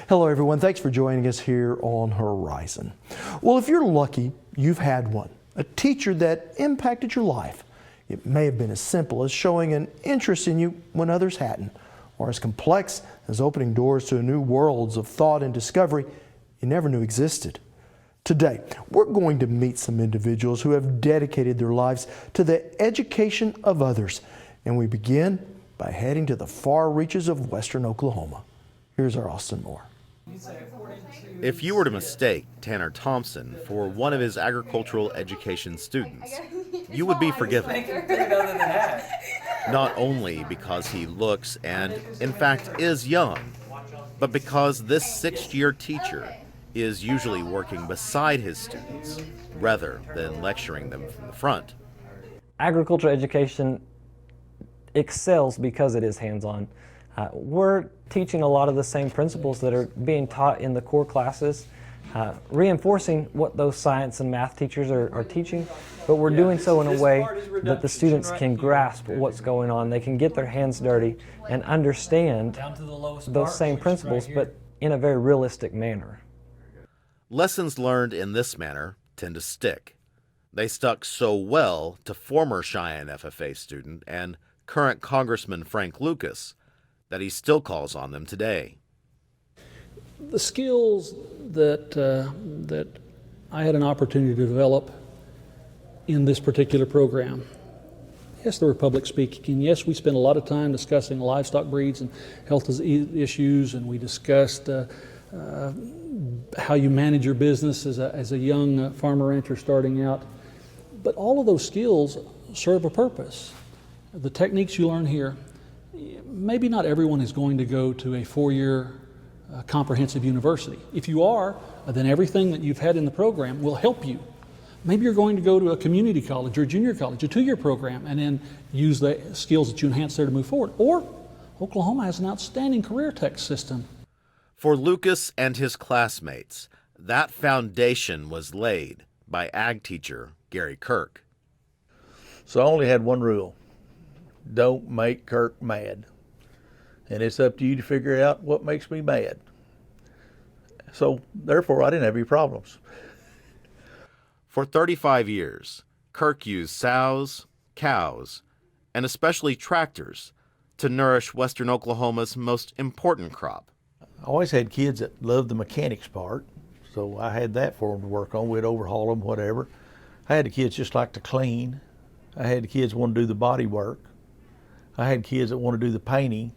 Hello everyone, thanks for joining us here on Horizon. Well, if you're lucky, you've had one, a teacher that impacted your life. It may have been as simple as showing an interest in you when others hadn't, or as complex as opening doors to new worlds of thought and discovery you never knew existed. Today, we're going to meet some individuals who have dedicated their lives to the education of others, and we begin by heading to the far reaches of western Oklahoma. Here's our Austin Moore. If you were to mistake Tanner Thompson for one of his agricultural education students, you would be forgiven. Not only because he looks and, in fact, is young, but because this sixth-year teacher is usually working beside his students rather than lecturing them from the front. Agricultural education excels because it is hands-on. We're teaching a lot of the same principles that are being taught in the core classes, reinforcing what those science and math teachers are teaching, but we're doing so in a way that the students can grasp what's going on. They can get their hands dirty and understand those same principles, but in a very realistic manner. Lessons learned in this manner tend to stick. They stuck so well to former Cheyenne FFA student and current Congressman Frank Lucas that he still calls on them today. The skills that I had an opportunity to develop in this particular program, yes, there were public speaking. Yes, we spent a lot of time discussing livestock breeds and health issues, and we discussed how you manage your business as a young farmer rancher starting out. But all of those skills serve a purpose. The techniques you learn here, maybe not everyone is going to go to a four-year comprehensive university. If you are, then everything that you've had in the program will help you. Maybe you're going to go to a community college or a junior college, a two-year program, and then use the skills that you enhance there to move forward. Or Oklahoma has an outstanding career tech system. For Lucas and his classmates, that foundation was laid by ag teacher Gary Kirk. So I only had one rule: don't make Kirk mad. And it's up to you to figure out what makes me mad. So therefore, I didn't have any problems. For 35 years, Kirk used sows, cows, and especially tractors to nourish western Oklahoma's most important crop. I always had kids that loved the mechanics part, so I had that for them to work on. We'd overhaul them, whatever. I had the kids just like to clean. I had the kids want to do the body work. I had kids that want to do the painting,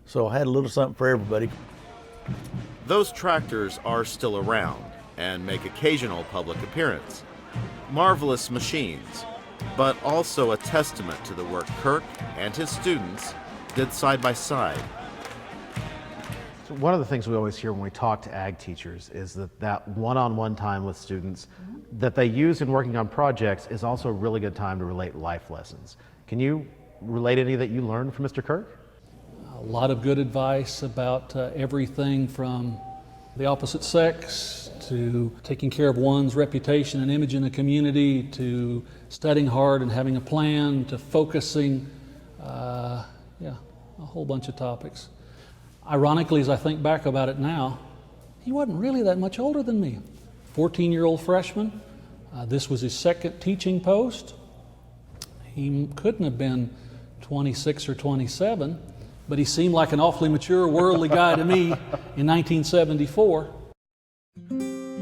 so I had a little something for everybody. Those tractors are still around and make occasional public appearance. Marvelous machines, but also a testament to the work Kirk and his students did side by side. So one of the things we always hear when we talk to ag teachers is that one-on-one time with students that they use in working on projects is also a really good time to relate life lessons. Can you relate any that you learned from Mr. Kirk? A lot of good advice about everything from the opposite sex to taking care of one's reputation and image in the community to studying hard and having a plan to focusing, a whole bunch of topics. Ironically, as I think back about it now, he wasn't really that much older than me. 14-year-old freshman. This was his second teaching post. He couldn't have been 26 or 27, but he seemed like an awfully mature, worldly guy to me in 1974.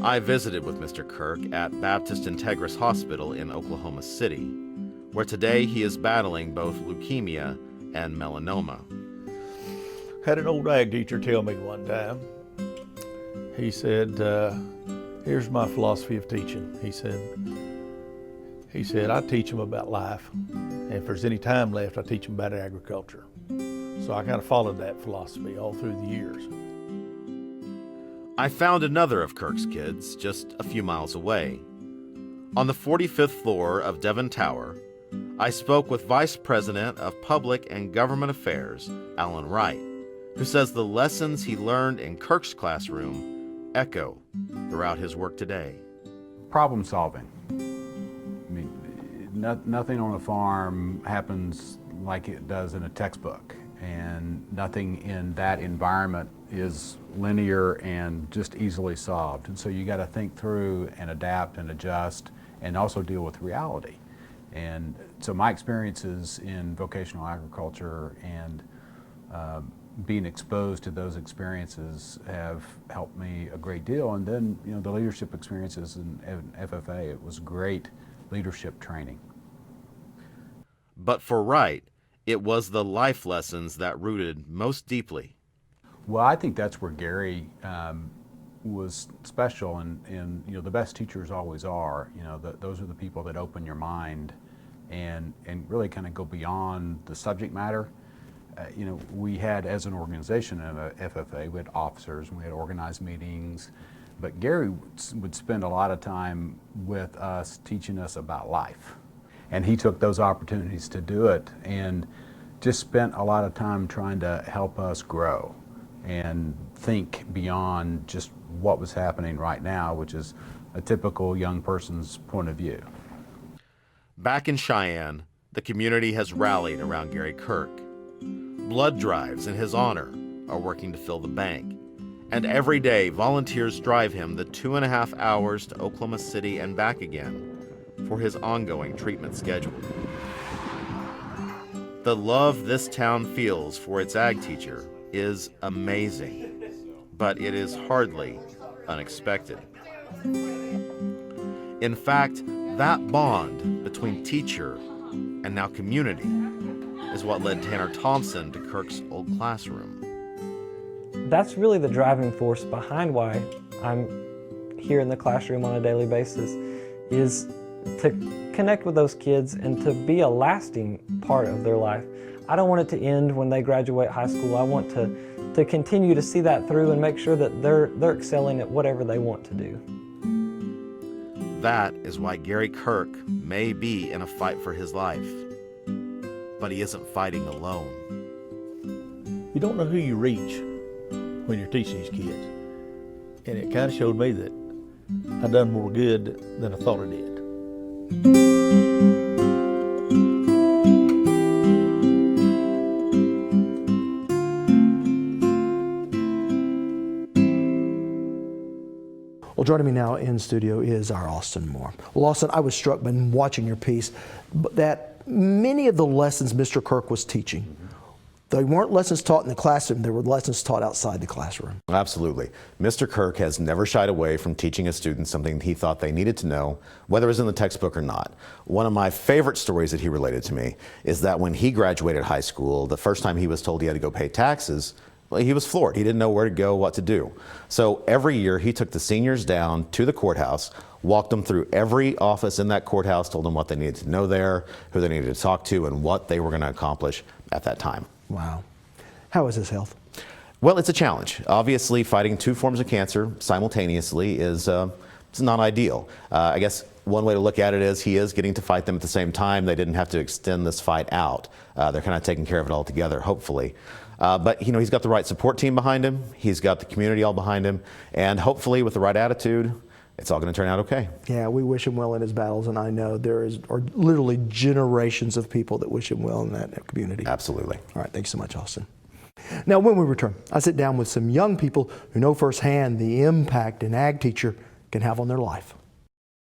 I visited with Mr. Kirk at Baptist Integris Hospital in Oklahoma City, where today he is battling both leukemia and melanoma. Had an old ag teacher tell me one time, he said, here's my philosophy of teaching. He said, I teach them about life, and if there's any time left, I teach them about agriculture. So I kind of followed that philosophy all through the years. I found another of Kirk's kids just a few miles away. On the 45th floor of Devon Tower, I spoke with Vice President of Public and Government Affairs, Alan Wright, who says the lessons he learned in Kirk's classroom echo throughout his work today. Problem solving. I mean, nothing on a farm happens like it does in a textbook, and nothing in that environment is linear and just easily solved. And so you got to think through and adapt and adjust and also deal with reality. And so my experiences in vocational agriculture and being exposed to those experiences have helped me a great deal. And then, you know, the leadership experiences in FFA, it was great leadership training. But for Wright, it was the life lessons that rooted most deeply. Well, I think that's where Gary was special, and you know, the best teachers always are. You know, those are the people that open your mind and really kind of go beyond the subject matter. You know, we had, as an organization of FFA, we had officers and we had organized meetings, but Gary would spend a lot of time with us teaching us about life. And he took those opportunities to do it and just spent a lot of time trying to help us grow and think beyond just what was happening right now, which is a typical young person's point of view. Back in Cheyenne, the community has rallied around Gary Kirk. Blood drives in his honor are working to fill the bank. And every day, volunteers drive him the 2.5 hours to Oklahoma City and back again for his ongoing treatment schedule. The love this town feels for its ag teacher is amazing, but it is hardly unexpected. In fact, that bond between teacher and now community is what led Tanner Thompson to Kirk's old classroom. That's really the driving force behind why I'm here in the classroom on a daily basis, is to connect with those kids and to be a lasting part of their life. I don't want it to end when they graduate high school. I want to continue to see that through and make sure that they're excelling at whatever they want to do. That is why Gary Kirk may be in a fight for his life, but he isn't fighting alone. You don't know who you reach when you're teaching these kids. And it kind of showed me that I done more good than I thought I did. Well, joining me now in studio is our Austin Moore. Well, Lawson, I was struck by watching your piece that many of the lessons Mr. Kirk was teaching, they weren't lessons taught in the classroom, they were lessons taught outside the classroom. Absolutely. Mr. Kirk has never shied away from teaching his students something he thought they needed to know, whether it was in the textbook or not. One of my favorite stories that he related to me is that when he graduated high school, the first time he was told he had to go pay taxes, well, he was floored. He didn't know where to go, what to do. So every year he took the seniors down to the courthouse, walked them through every office in that courthouse, told them what they needed to know there, who they needed to talk to, and what they were going to accomplish at that time. Wow. How is his health? Well, it's a challenge. Obviously, fighting two forms of cancer simultaneously is it's not ideal. I guess one way to look at it is he is getting to fight them at the same time. They didn't have to extend this fight out. They're kind of taking care of it all together, hopefully. But you know, he's got the right support team behind him. He's got the community all behind him, and hopefully, with the right attitude, it's all going to turn out okay. Yeah, we wish him well in his battles, and I know there are literally generations of people that wish him well in that community. Absolutely. All right, thanks so much, Austin. Now, when we return, I sit down with some young people who know firsthand the impact an ag teacher can have on their life.